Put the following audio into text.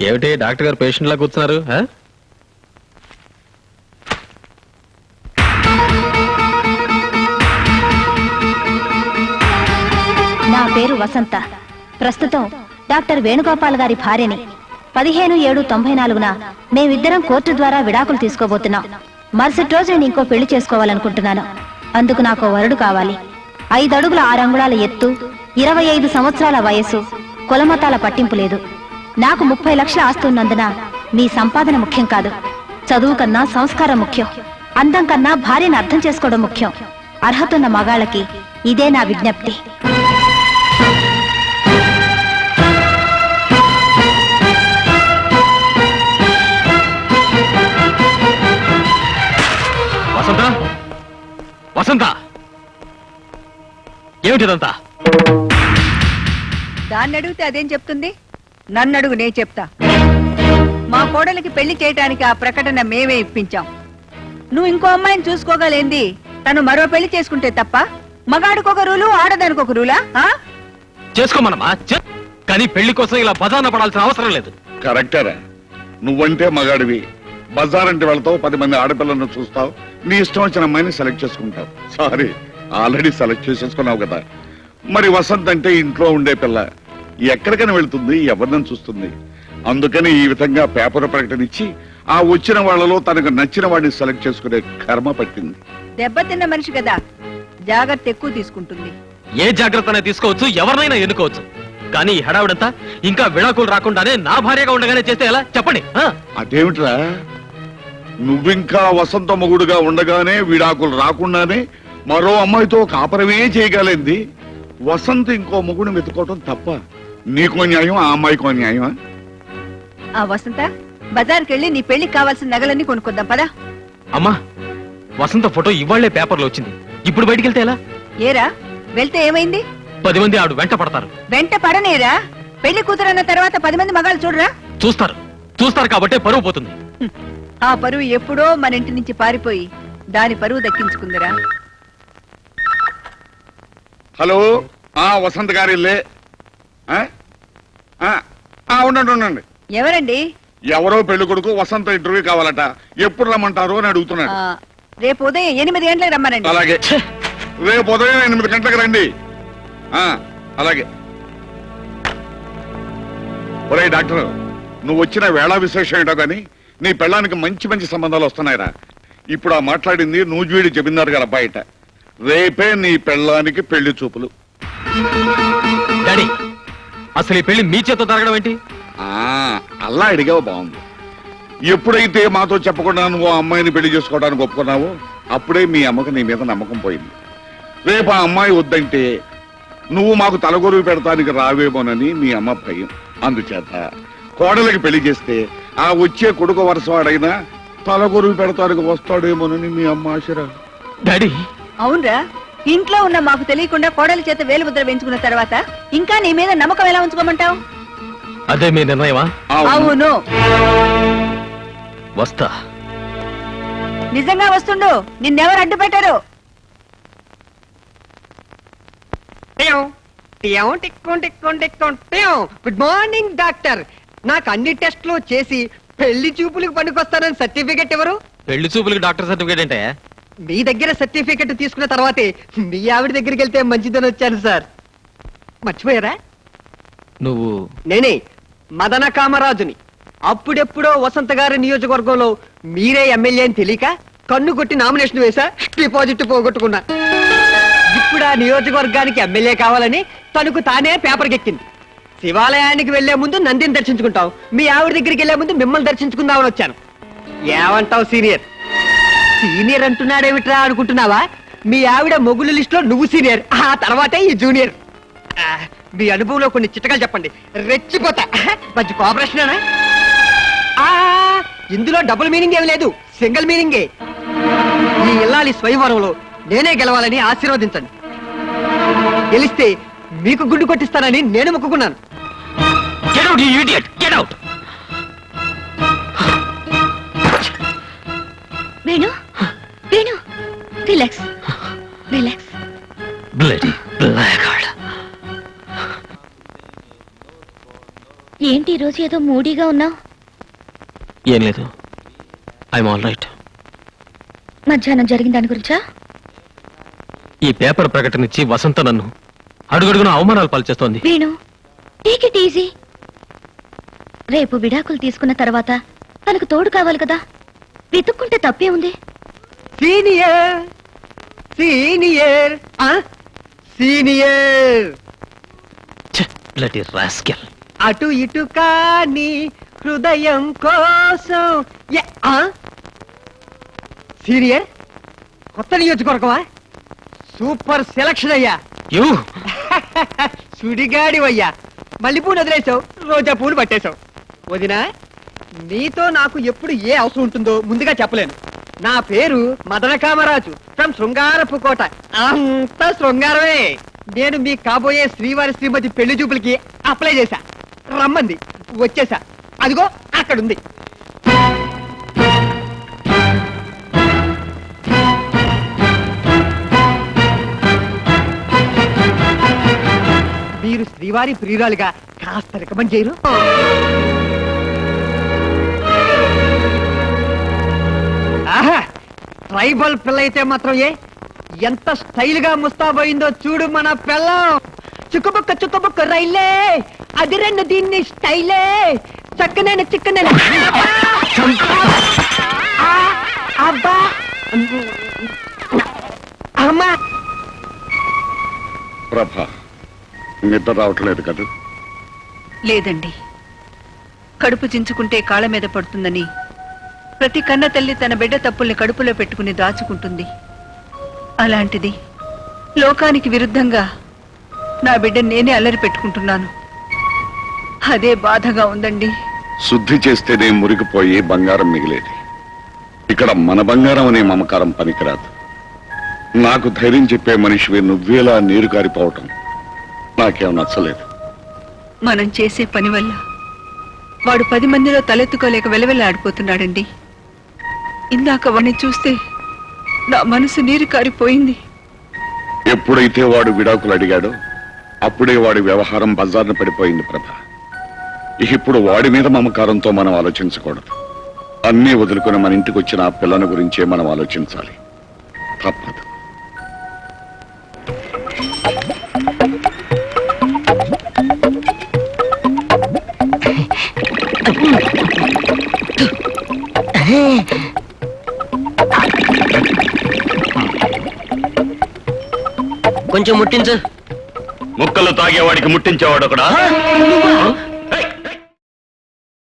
ఏమిటి డాక్టర్ గారు పేషెంట్ లా కూర్చున్నారు? నా పేరు వసంత. ప్రస్తుతం డాక్టర్ వేణుగోపాల్ గారి భార్యని. 15/7/94న మేమిద్దరం కోర్టు ద్వారా విడాకులు తీసుకోబోతున్నాం. మరుసటి రోజు నేను ఇంకో పెళ్లి చేసుకోవాలనుకుంటున్నాను. అందుకు నాకు వరుడు కావాలి. 5 అడుగుల 6 అంగుళాల ఎత్తు, 25 సంవత్సరాల వయస్సు, కులమతాల పట్టింపు లేదు. నాకు 30 లక్షల ఆస్తి ఉన్నందున మీ సంపాదన ముఖ్యం కాదు. చదువు కన్నా సంస్కారం ముఖ్యం. అందం కన్నా భార్యను అర్థం చేసుకోవడం ముఖ్యం. అర్హతున్న మగాళ్ళకి ఇదే నా విజ్ఞప్తి. వసంత, వసంత, ఏమిటిదంతా? దాన్ని అడిగితే అదేం చెప్తుంది? నన్ను అడుగు, నేను చెప్తా. మా కోడలికి పెళ్లి చేయటానికి ఆ ప్రకటన మేమే ఇప్పించాం. నువ్వు ఇంకో అమ్మాయిని చూసుకోగలేంది తను మరో పెళ్లి చేసుకుంటే తప్ప? మగాడికొక రూలు, ఆడదానికి ఒక రూలా? చేసుకోమనమా, కానీ పెళ్లి కోసం ఇలా బజార్న పడాల్సిన అవసరం లేదు. కరెక్టరా? నువ్వంటే మగాడివి, బజార్ అంటే వెళ్తావు, 10 మంది ఆడపిల్లలను చూస్తావు, నీ ఇష్టం వచ్చిన అమ్మాయిని సెలెక్ట్ చేసుకుంటావు. సారీ, ఆల్రెడీ సెలెక్ట్ చేసేసుకున్నావు కదా. మరి వసంత్ అంటే ఇంట్లో ఉండే పిల్ల, ఎక్కడికైనా వెళ్తుంది, ఎవరిని చూస్తుంది. అందుకని ఈ విధంగా పేపర్ ప్రకటన ఇచ్చి ఆ వచ్చిన వాళ్లలో తనకు నచ్చిన వాడిని సెలెక్ట్ చేసుకునే కర్మ పట్టింది. దెబ్బతిన్న మనిషి కదా, జాగ్రత్త ఎక్కువ తీసుకుంటుంది. ఏ జాగ్రత్త తీసుకోవచ్చు, ఎవరినైనా ఎన్నుకోవచ్చు. కానీ ఈ హడావిడంతా ఇంకా విడాకులు రాకుండానే నా భార్యగా ఉండగానే చేస్తే ఎలా చెప్పండి? అదేమిట్రా, నువ్వింకా వసంత మొగుడుగా ఉండగానే విడాకులు రాకుండానే మరో అమ్మాయితో కాపరమే చేయగలింది. వసంత ఇంకో మొగుడు వెతుకోవటం తప్ప? నీకో న్యాయం, ఆ అమ్మాయికో న్యాయమా? ఆ వసంత, బజార్కి వెళ్ళి నీ పెళ్లికి కావాల్సిన నగలన్నీ కొనుక్కొద్దాం పదా. అమ్మా, వసంత ఫోటో ఇవాళ్లే పేపర్లో వచ్చింది, ఇప్పుడు బయటికి వెళ్తే ఎలా? ఏరా, వెళ్తే ఏమైంది? 10 మంది ఆడు వెంట పడతారు. వెంట పడనేరా? పెళ్లి కూతురన్న తర్వాత 10 మంది మగాళ్ళు చూడరా? చూస్తారు కాబట్టే పరువు పోతుంది. ఆ పరువు ఎప్పుడో మన ఇంటి నుంచి పారిపోయి దాని పరువు దక్కించుకుందిరా. హలో, వసంత్ గారి ఇల్లే? ఉండండి ఉండండి. ఎవరండి? ఎవరో పెళ్లి కొడుకు వసంత ఇంటర్వ్యూ కావాలట, ఎప్పుడు రమ్మంటారు అని అడుగుతున్నాడు. రేపు ఉదయం 8 గంటలకు రమ్మనండి. అలాగే, రేపు ఉదయం 8 గంటలకు రండి. అలాగే. ఒరే డాక్టర్, నువ్వు వచ్చిన వేళ విశేషం ఏంటో గాని నీ పెళ్ళానికి మంచి మంచి సంబంధాలు వస్తున్నాయిరా. ఇప్పుడు ఆ మాట్లాడింది నూజివీడి జమీందారు గారు బయట. రేపే నీ పెళ్ళానికి పెళ్లి చూపులు. డాడీ, అసలు ఈ పెళ్లి మీ చేత జరగడం ఏంటి? అలా అడిగావు, బాగుంది. ఎప్పుడైతే మాతో చెప్పకుండా నువ్వు అమ్మాయిని పెళ్లి చేసుకోవడానికి ఒప్పుకున్నావో అప్పుడే మీ అమ్మకు నీ మీద నమ్మకం పోయింది. రేపు ఆ అమ్మాయి వద్దంటే నువ్వు మాకు తలగొరువు పెడతానికి రావేమోనని మీ అమ్మ భయం. అందుచేత కోడలికి పెళ్లి చేస్తే ఆ వచ్చే కొడుకు వరుసవాడైనా తలగొరువు పెడతానికి వస్తాడేమోనని మీ అమ్మ ఆశరా. డాడీ, అవునరా, ఇంట్లో ఉన్న మాకు తెలియకుండా కోడలి చేత వేలు ముద్ర వేయించుకున్న తర్వాత ఇంకా నీ మీద నమ్మకం ఎలా ఉంచుకోమంటావు? అదే మీ నిర్ణయమా? అవును. వస్తా. నిజంగా వస్తుండు, నిన్నెవరు అడ్డు పెట్టారు? Good morning doctor. నాకు అన్ని టెస్టులు చేసి పెళ్లి చూపులకు పనికొస్తానని సర్టిఫికెట్ ఎవరు? పెళ్లి చూపులకు డాక్టర్ సర్టిఫికేట్ అంటే? మీ దగ్గర సర్టిఫికెట్ తీసుకున్న తర్వాతే మీ ఆవిడ దగ్గరికి వెళ్తే మంచిదని వచ్చాను సార్. మర్చిపోయారా? నువ్వు? నేనే మదన కామరాజుని. అప్పుడెప్పుడో వసంత గారి నియోజకవర్గంలో మీరే ఎమ్మెల్యే అని తెలియక కన్ను కొట్టి నామినేషన్ వేసా, డిపాజిట్ పోగొట్టుకున్నా. ఇప్పుడు ఆ నియోజకవర్గానికి ఎమ్మెల్యే కావాలని తనకు తానే పేపర్కి ఎక్కింది. శివాలయానికి వెళ్లే ముందు నందిని దర్శించుకుంటావు, మీ ఆవిడ దగ్గరికి వెళ్లే ముందు మిమ్మల్ని దర్శించుకుందామని వచ్చాను. ఏమంటావు సీనియర్? సీనియర్ అంటున్నాడేమిట్రా అనుకుంటున్నావా? మీ ఆవిడ మొగుళ్ళ లిస్ట్ లో నువ్వు సీనియర్, ఆ తర్వాతే ఈ జూనియర్. మీ అనుభవంలో కొన్ని చిట్టకాలు చెప్పండి, రెచ్చిపోతా. మంచి కోఆపరేషన్. ఇందులో డబుల్ మీనింగ్ ఏమి లేదు, సింగిల్ మీనింగే. ఈ ఇల్లాలి స్వయంవరంలో నేనే గెలవాలని ఆశీర్వదించండి. గెలిస్తే మీకు గుండు కొట్టిస్తానని నేను మొక్కుకున్నాను. Venu, Venu, relax, relax. ఏంటి ఈ రోజు ఏదో మూడీగా ఉన్నావు? ఏం లేదు, ఐఎమ్ ఆల్ రైట్. మధ్యాహ్నం జరిగిన దాని గురించా? ఈ పేపర్ ప్రకటన ఇచ్చి వసంత నన్ను అడుగడుగున అవమానాలు పాల్చేస్తోంది. Venu, take it easy. రేపు విడాకులు తీసుకున్న తర్వాత తనకు తోడు కావాలి కదా, వెతుక్కుంటే తప్పే ఉంది. Senior senior senior bloody rascal. అటు ఇటు కాని హృదయం కోసం సీనియర్ కొత్త నియోజకవర్గమా? సూపర్ సెలక్షన్ అయ్యా. యూ సుడిగాడివయ్యా. మల్లెపూలు వదిలేసావు, రోజా పూలు పట్టేశావు. వదినా, నీతో నాకు ఎప్పుడు ఏ అవసరం ఉంటుందో ముందుగా చెప్పలేను. నా పేరు మదన కామరాజు ఫ్రమ్ శృంగారపు కోట. అంత శృంగారమే. నేను మీ కాబోయే శ్రీవారి శ్రీమతి పెళ్లి చూపులకి అప్లై చేశా. రమ్మంది, వచ్చేసా. అదిగో అక్కడుంది. మీరు శ్రీవారి ప్రియురాలుగా కాస్త రికమెండ్ చేయరు? ఆహా, ట్రైబల్ పిల్ల అయితే మాత్రం ఎంత స్టైల్ గా ముస్తాబోయిందో చూడు మన పిల్లం. చుక్కబుక్క రైలే, అది రెండు దీన్ని స్టైలే. చక్కనైన చిక్కనైన అబ్బా అమ్మా. ప్రభా, నిద్ర రావట్లేదు కదా? లేదండి, కడుపు చించుకుంటే కాళ్ళ మీద పడుతుందని ప్రతి కన్న తల్లి తన బిడ్డ తప్పుల్ని కడుపులో పెట్టుకుని దాచుకుంటుంది. అలాంటిది లోకానికి విరుద్ధంగా నా బిడ్డ నేనే అల్లరి పెట్టుకుంటున్నాను. అదే బాధగా ఉందండి. శుద్ధి చేస్తేనే మురిగిపోయి బంగారం మిగిలేది. ఇక్కడ మన బంగారం అనే మమకారం పనికిరాదు. నాకు ధైర్యం చెప్పే మనిషివి నువ్వేలా నీరు కారిపోవటం నాకేం నచ్చలేదు. మనం చేసే పని వల్ల వాడు 10 మందిలో తలెత్తుకోలేక వెలవెల్లాడిపోతున్నాడండి. ఇందాక వాడిని చూస్తే నా మనసు నీరు కారిపోయింది. ఎప్పుడైతే వాడు విడాకులు అడిగాడో అప్పుడే వాడి వ్యవహారం బజార్న పడిపోయింది ప్రభ. ఇప్పుడు వాడి మీద మమకారంతో మనం ఆలోచించకూడదు. అన్నీ వదులుకుని మన ఇంటికి వచ్చిన ఆ పిల్లని గురించే మనం ఆలోచించాలి. తప్పదు. కొంచెం ముట్టించు. ముక్కలు తాగేవాడికి ముట్టించేవాడు ఒకడా? నువ్వా?